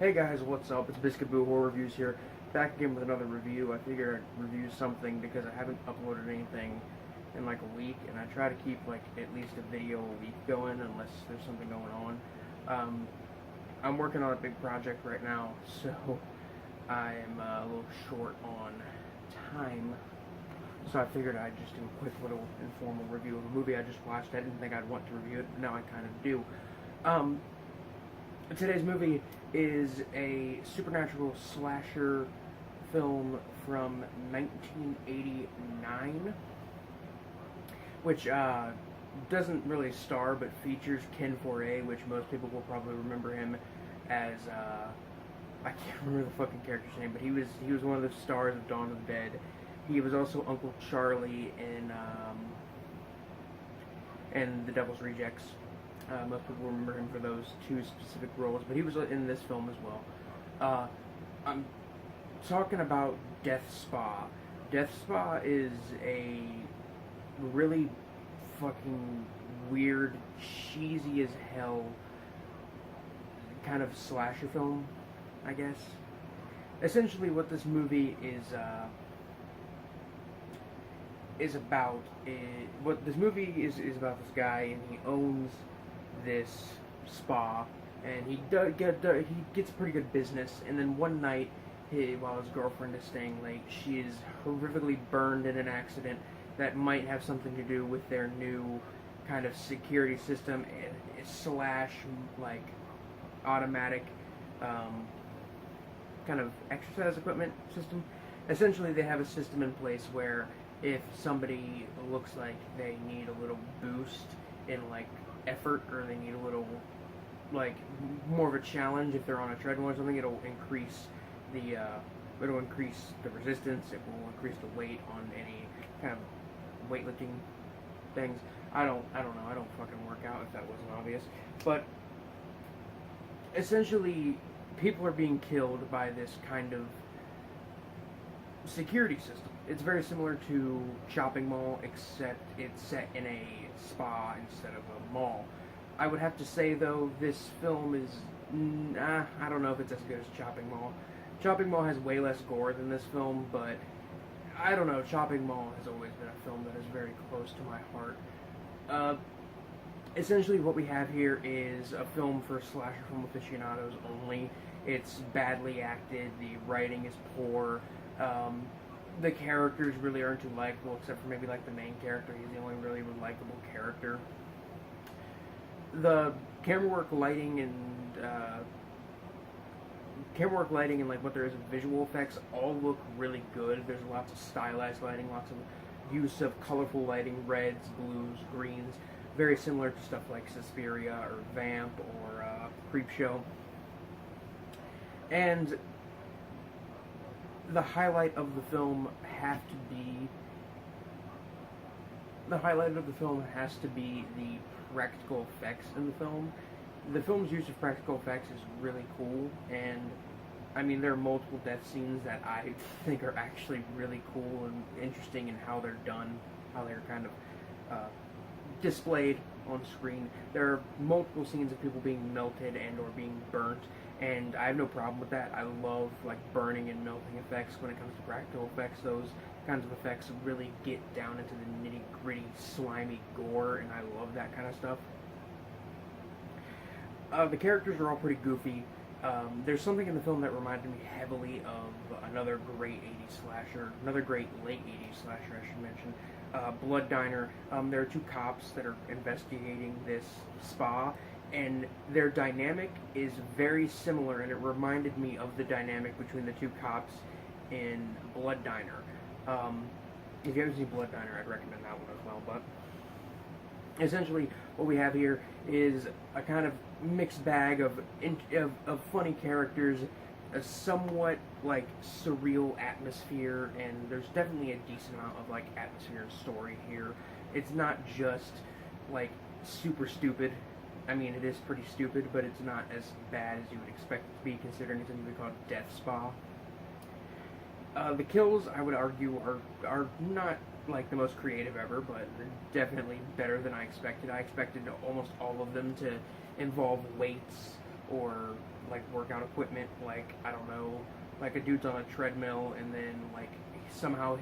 Hey guys, what's up? It's Biscuit Boo Horror Reviews here, back again with another review. I figured I'd review something because I haven't uploaded anything in like a week, and I try to keep like at least a video a week going unless there's something going on. I'm working on a big project right now, so I'm a little short on time. So I figured I'd just do a quick little informal review of a movie I just watched. I didn't think I'd want to review it, but now I kind of do. Today's movie is a supernatural slasher film from 1989, which doesn't really star but features Ken Foree, which most people will probably remember him as I can't remember the fucking character's name, but he was one of the stars of Dawn of the Dead. He was also Uncle Charlie in The Devil's Rejects. Most people remember him for those two specific roles, but he was in this film as well. I'm talking about Death Spa. Death Spa is a really fucking weird, cheesy as hell kind of slasher film, I guess. Essentially what this movie is about what this movie is about this guy, and he owns this spa, and he gets pretty good business. And then one night, while his girlfriend is staying late, she is horrifically burned in an accident that might have something to do with their new kind of security system slash like automatic kind of exercise equipment system. Essentially, they have a system in place where if somebody looks like they need a little boost in like effort, or they need a little like more of a challenge if they're on a treadmill or something, it'll increase the resistance, it will increase the weight on any kind of weightlifting things. I don't know, I don't fucking work out, if that wasn't obvious. But essentially people are being killed by this kind of security system. It's very similar to Shopping Mall, except it's set in a spa instead of a mall. I would have to say, though, this film is... I don't know if it's as good as Shopping Mall. Shopping Mall has way less gore than this film, but I don't know, Shopping Mall has always been a film that is very close to my heart. Essentially what we have here is a film for slasher film aficionados only. It's badly acted, the writing is poor, the characters really aren't too likable, except for maybe like the main character. He's the only really likable character. The camera work, lighting, and like what there is of visual effects all look really good. There's lots of stylized lighting, lots of use of colorful lighting, reds, blues, greens, very similar to stuff like Suspiria or Vamp or Creepshow. And the highlight of the film has to be the practical effects in the film. The film's use of practical effects is really cool, and I mean there are multiple death scenes that I think are actually really cool and interesting in how they're done, how they're kind of displayed on screen. There are multiple scenes of people being melted and or being burnt, and I have no problem with that. I love like burning and melting effects. When it comes to practical effects, those kinds of effects really get down into the nitty-gritty, slimy gore, and I love that kind of stuff. The characters are all pretty goofy. There's something in the film that reminded me heavily of another great 80s slasher, another great late 80s slasher I should mention, Blood Diner. There are two cops that are investigating this spa, and their dynamic is very similar, and it reminded me of the dynamic between the two cops in Blood Diner. If you haven't seen Blood Diner, I'd recommend that one as well. But essentially what we have here is a kind of mixed bag of funny characters, a somewhat like surreal atmosphere, and there's definitely a decent amount of like atmosphere and story here. It's not just like super stupid. I mean, it is pretty stupid, but it's not as bad as you would expect it to be, considering it's a movie called Death Spa. The kills, I would argue, are not like the most creative ever, but they're definitely better than I expected. I expected almost all of them to involve weights or like workout equipment, like I don't know, like a dude's on a treadmill and then like somehow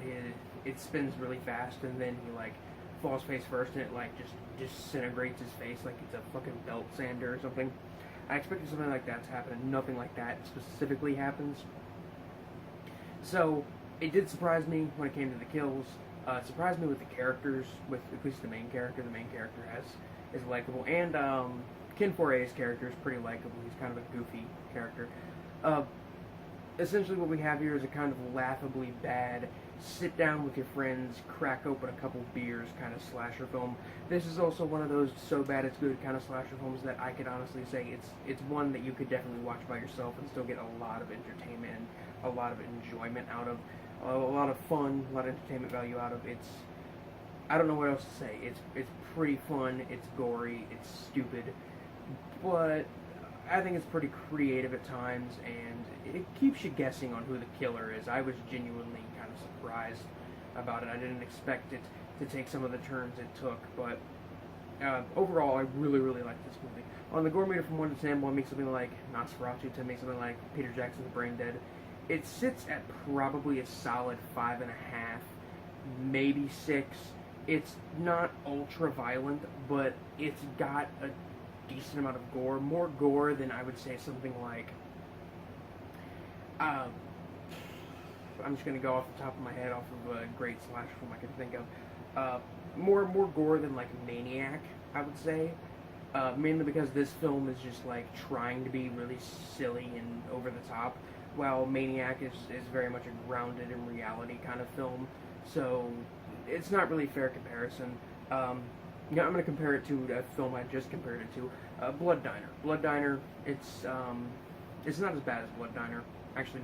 it spins really fast and then he like falls face first and it like just disintegrates his face like it's a fucking belt sander or something. I expected something like that to happen, and nothing like that specifically happens. So it did surprise me when it came to the kills. It surprised me with the characters, with at least the main character. The main character is likable, and Ken Foree's character is pretty likable. He's kind of a goofy character. Uh, Essentially, what we have here is a kind of laughably bad, sit down with your friends, crack open a couple beers kind of slasher film. This is also one of those so bad it's good kind of slasher films that I could honestly say it's one that you could definitely watch by yourself and still get a lot of entertainment and a lot of enjoyment out of, a lot of fun, a lot of entertainment value out of. I don't know what else to say. It's pretty fun. It's gory. It's stupid, but I think it's pretty creative at times, and it keeps you guessing on who the killer is. I was genuinely kind of surprised about it. I didn't expect it to take some of the turns it took, but overall, I really, really like this movie. On the gore meter from 1 to 10, one makes something like Nosferatu, 10 makes something like Peter Jackson's Brain Dead. It sits at probably a solid 5.5, maybe 6. It's not ultra violent, but it's got a decent amount of gore, more gore than I would say something like I'm just gonna go off the top of my head off of a great slasher film I can think of. More gore than like Maniac, I would say. Mainly because this film is just like trying to be really silly and over the top, while Maniac is very much a grounded in reality kind of film. So it's not really a fair comparison. Yeah, I'm going to compare it to a film I just compared it to, Blood Diner. Blood Diner, it's not as bad as Blood Diner. Actually,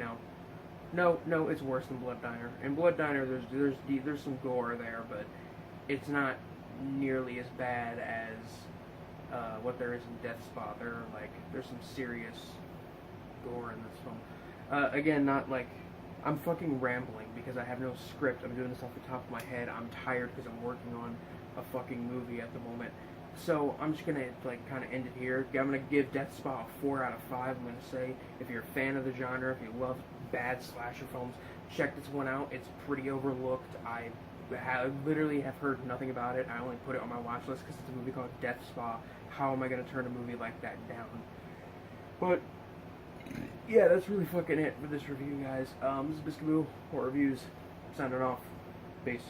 no, it's worse than Blood Diner. In Blood Diner, there's some gore there, but it's not nearly as bad as what there is in Death Spa. There's some serious gore in this film. Again, not like I'm fucking rambling because I have no script. I'm doing this off the top of my head. I'm tired because I'm working on a fucking movie at the moment. So I'm just gonna like kind of end it here. I'm gonna give Death Spa a 4 out of 5. I'm gonna say if you're a fan of the genre, if you love bad slasher films, check this one out. It's pretty overlooked. I literally have heard nothing about it. I only put it on my watch list because it's a movie called Death Spa. How am I gonna turn a movie like that down? But yeah, that's really fucking it for this review, guys. This is Biscuit Horror Reviews, signing off. Peace.